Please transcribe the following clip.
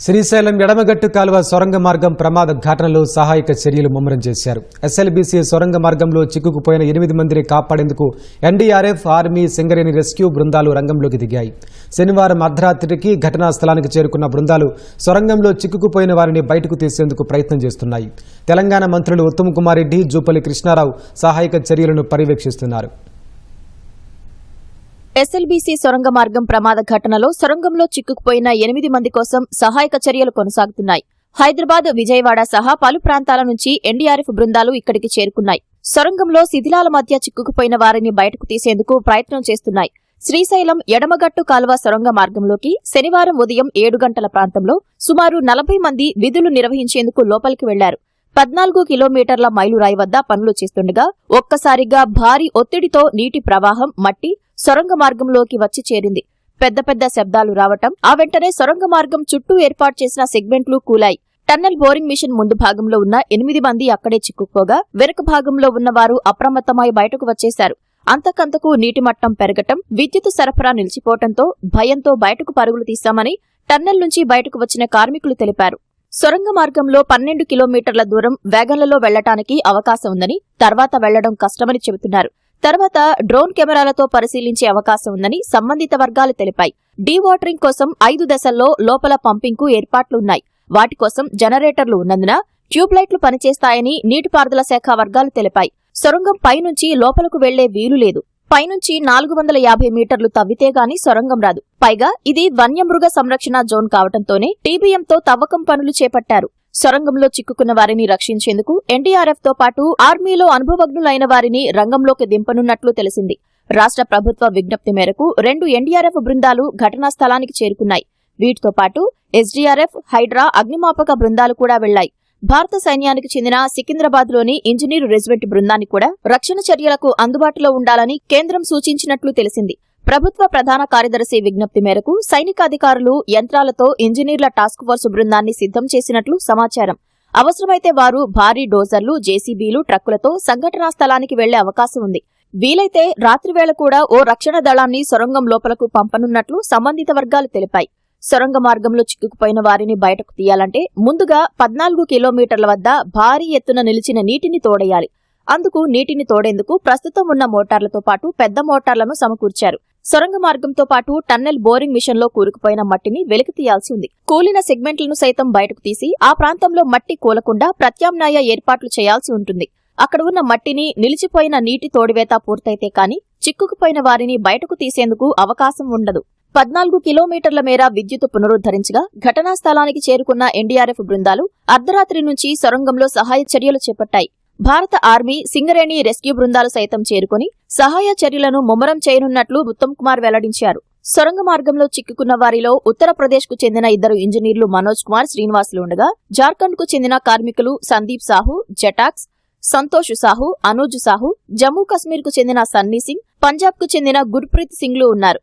శ్రీశైలం ఎడమగట్టు కాలువ సొరంగ మార్గం ప్రమాద ఘటనలో సహాయక చర్యలు ముమ్మరం చేశారు. ఎస్ఎల్బీసీ సొరంగ మార్గంలో చిక్కుకుపోయిన 8 మందిని కాపాడేందుకు ఎన్డీఆర్ఎఫ్, ఆర్మీ, సింగరేణి రెస్క్యూ బృందాలు రంగంలోకి దిగాయి. శనివారం అర్ధరాత్రికి ఘటనా స్థలానికి చేరుకున్న బృందాలు సొరంగంలో చిక్కుకుపోయిన వారిని బయటకు తీసేందుకు ప్రయత్నం చేస్తున్నాయి. తెలంగాణ మంత్రులు ఉత్తమ్ కుమార్ రెడ్డి, జూపల్లి కృష్ణారావు సహాయక చర్యలను పర్యవేక్షిస్తున్నారు. ఎస్ఎల్బీసీ సొరంగ మార్గం ప్రమాద ఘటనలో సొరంగంలో చిక్కుకుపోయిన 8 మంది కోసం సహాయక చర్యలు కొనసాగుతున్నాయి. హైదరాబాద్, విజయవాడ సహా పలు ప్రాంతాల నుంచి ఎన్డీఆర్ఎఫ్ బృందాలు ఇక్కడికి చేరుకున్నాయి. సొరంగంలో శిథిలాల మధ్య చిక్కుకుపోయిన వారిని బయటకు తీసేందుకు ప్రయత్నం చేస్తున్నాయి. శ్రీశైలం ఎడమగట్టు కాలువ సొరంగ మార్గంలోకి శనివారం ఉదయం 7 గంటల ప్రాంతంలో సుమారు 40 మంది విధులు నిర్వహించేందుకు లోపలికి వెళ్లారు. 14 కిలోమీటర్ల మైలురాయి వద్ద పనులు చేస్తుండగా ఒక్కసారిగా భారీ ఒత్తిడితో నీటి ప్రవాహం, మట్టి సొరంగ మార్గంలోకి వచ్చి చేరింది. పెద్ద పెద్ద శబ్దాలు రావటం, ఆ వెంటనే సొరంగ మార్గం చుట్టూ ఏర్పాటు చేసిన సెగ్మెంట్లు కూలాయి. టన్నెల్ బోరింగ్ మిషన్ ముందు భాగంలో ఉన్న 8 మంది అక్కడే చిక్కుకోగా వెనుక భాగంలో ఉన్నవారు అప్రమత్తమై బయటకు వచ్చేశారు. అంతకంతకు నీటి మట్టం పెరగటం, విద్యుత్ సరఫరా నిలిచిపోవడంతో భయంతో బయటకు పరుగులు తీశామని టన్నెల్ నుంచి బయటకు వచ్చిన కార్మికులు తెలిపారు. సొరంగ మార్గంలో 12 కిలోమీటర్ల దూరం వేగన్లలో వెళ్లటానికి అవకాశం ఉందని, తర్వాత వెళ్లడం కష్టమని చెబుతున్నారు. తర్వాత డ్రోన్ కెమెరాలతో పరిశీలించే అవకాశం ఉందని సంబంధిత వర్గాలు తెలిపాయి. డీవాటరింగ్ కోసం 5 దశల్లో లోపల పంపింగ్కు ఏర్పాట్లున్నాయి. వాటి కోసం జనరేటర్లు ఉన్నందున ట్యూబ్లైట్లు పనిచేస్తాయని నీటిపారుదల శాఖ వర్గాలు తెలిపాయి. సొరంగం పైనుంచి లోపలకు వెళ్లే వీలు లేదు. పైనుంచి 450 మీటర్లు తవ్వితేగాని సొరంగం రాదు. పైగా ఇది వన్యమృగ సంరక్షణ జోన్ కావడంతోనే టీబీఎంతో తవ్వకం పనులు చేపట్టారు. సొరంగంలో చిక్కుకున్న వారిని రక్షించేందుకు ఎన్డీఆర్ఎఫ్ తో పాటు ఆర్మీలో అనుభవజ్ఞులైన వారిని రంగంలోకి దింపనున్నట్లు తెలిసింది. రాష్ట్ర ప్రభుత్వ విజ్ఞప్తి మేరకు 2 ఎన్డీఆర్ఎఫ్ బృందాలు ఘటనా స్థలానికి చేరుకున్నాయి. వీటితో పాటు ఎస్డీఆర్ఎఫ్, హైడ్రా, అగ్నిమాపక బృందాలు కూడా వెళ్లాయి. భారత సైన్యానికి చెందిన సికింద్రాబాద్లోని ఇంజనీరు రెజిమెంట్ బృందాన్ని కూడా రక్షణ చర్యలకు అందుబాటులో ఉండాలని కేంద్రం సూచించినట్లు తెలిసింది. ప్రభుత్వ ప్రధాన కార్యదర్శి విజ్ఞప్తి మేరకు సైనికాధికారులు యంత్రాలతో ఇంజనీర్ల టాస్క్ ఫోర్స్ బృందాన్ని సిద్ధం చేసినట్లు సమాచారం. అవసరమైతే వారు భారీ డోజర్లు, జేసీబీలు, ట్రక్కులతో సంఘటనా స్థలానికి వెళ్లే అవకాశం ఉంది. వీలైతే రాత్రివేళ కూడా ఓ రక్షణ దళాన్ని సొరంగం లోపలకు పంపనున్నట్లు సంబంధిత వర్గాలు తెలిపాయి. సొరంగ మార్గంలో చిక్కుకుపోయిన వారిని బయటకు తీయాలంటే ముందుగా 14 కిలోమీటర్ల వద్ద భారీ ఎత్తున నిలిచిన నీటిని తోడేయాలి. అందుకు నీటిని తోడేందుకు ప్రస్తుతం ఉన్న మోటార్లతో పాటు పెద్ద మోటార్లను సమకూర్చారు. సొరంగ మార్గంతో పాటు టన్నెల్ బోరింగ్ మిషన్లో కూరుకుపోయిన మట్టిని వెలికి తీయాల్సి ఉంది. కూలిన సెగ్మెంట్లను సైతం బయటకు తీసి ఆ ప్రాంతంలో మట్టి కూలకుండా ప్రత్యామ్నాయ ఏర్పాట్లు చేయాల్సి ఉంటుంది. అక్కడ ఉన్న మట్టిని, నిలిచిపోయిన నీటి తోడివేత పూర్తయితే కాని చిక్కుకుపోయిన వారిని బయటకు తీసేందుకు అవకాశం ఉండదు. 14 కిలోమీటర్ల మేర విద్యుత్ పునరుద్ధరించగా ఘటనా స్థలానికి చేరుకున్న ఎన్డీఆర్ఎఫ్ బృందాలు అర్ధరాత్రి నుంచి సొరంగంలో సహాయ చర్యలు చేపట్టాయి. భారత ఆర్మీ, సింగరేణి రెస్క్యూ బృందాలు సైతం చేరుకుని సహాయ చర్యలను ముమ్మరం చేయనున్నట్లు ఉత్తమ్ కుమార్ వెల్లడించారు. సొరంగ మార్గంలో చిక్కుకున్న వారిలో ఉత్తరప్రదేశ్ కు చెందిన 2 ఇంజనీర్లు మనోజ్ కుమార్, శ్రీనివాసులు ఉండగా జార్ఖండ్ కు చెందిన కార్మికులు సందీప్ సాహు, జటాక్స్, సంతోష్ సాహు, అనూజ్ సాహు, జమ్మూ కశ్మీర్ కు చెందిన సన్నీ సింగ్, పంజాబ్ కు చెందిన గుర్ప్రీత్ సింగ్లు ఉన్నారు.